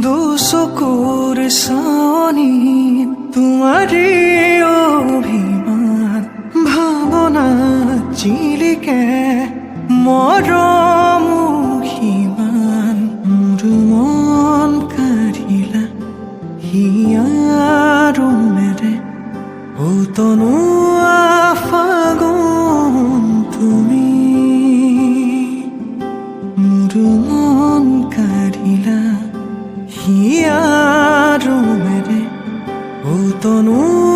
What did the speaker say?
দুচকুৰ চাৱনি তোমাৰে অভিমান ভাৱনা জিলিকে মৰম সিমান মোৰ মন কাঢ়িলা হিয়াৰো মেৰে ও তনুৱা ফাগুন তুমি মোৰ মন কাঢ়িলা হিয়াৰো মেৰে ও তনুৱা